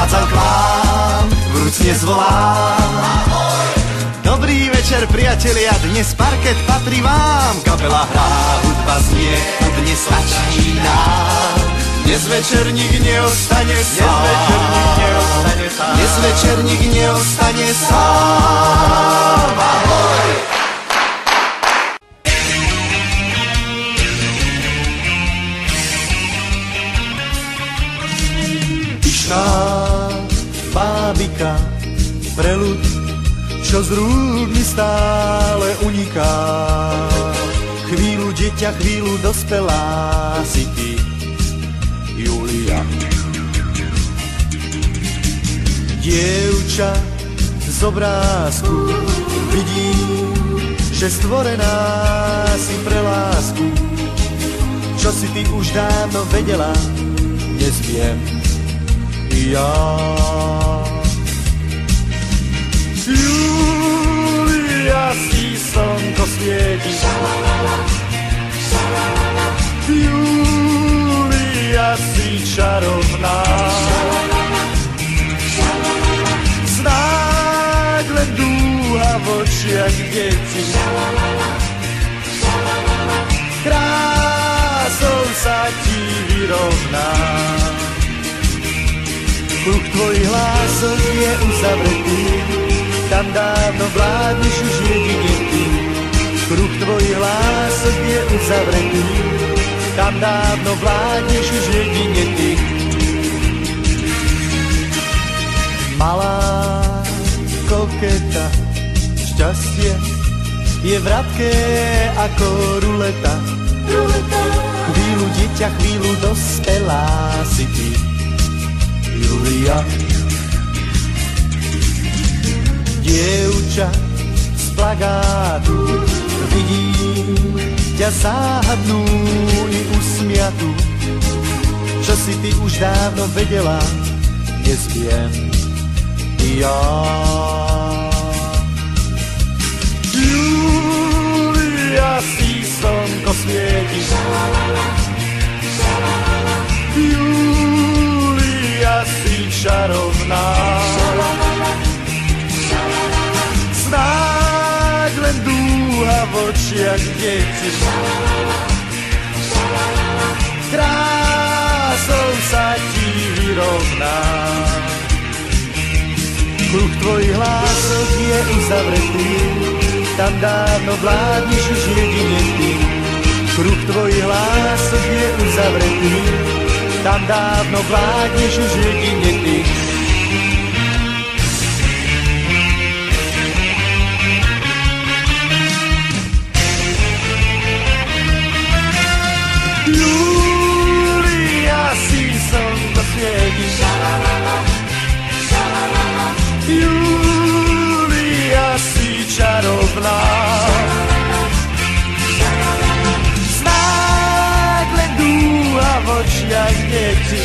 prichádzam k vám, vrúcne zvolám. Dobrý večer, priatelia, dnes parket patrí vám. Kapela hrá, hudba znie, dnes stačí nám. Dnes večerník neostane sám. Dnes večerník neostane sám. Ahoj! Pyšná bábika, preľud, čo z rúk mi stále uniká. Chvíľu dieťa, chvíľu dospelá si ty, Julia. Dievča z obrázku, vidím, že stvorená si pre lásku. Čo si ty už dávno vedela, dnes viem ja. Julia, si slnko svieti. Julia, si čarovná. Snáď len dúha v očiach deti. Krásou sa ti vyrovná. Kruh tvojich hlások je uzavretý, tam dávno vládneš už jedine ty. Kruh tvojich hlások je uzavretý, tam dávno vládneš už jedine ty. Malá koketa, šťastie je vratké ako ruleta. Chvíľu dieťa, chvíľu dospelá si ty, Julia. Dievča z plagátu, vidím ťa záhadnú i usmiatu. Čo si ty už dávno vedela, dnes viem ja. Julia, si slnko svieti. Julia, si čarovná. Snáď len dúha v očiach deti. Krásou sa ti vyrovná. Kruh tvojich hlások je uzavretý, tam dávno vládneš už jedine ty. Kruh tvojich hlások je uzavretý, tam dávno vládneš už jedine ty. Julia, si slnko svieti. Julia, si čarovná. Snáď len dúha v očiach deti.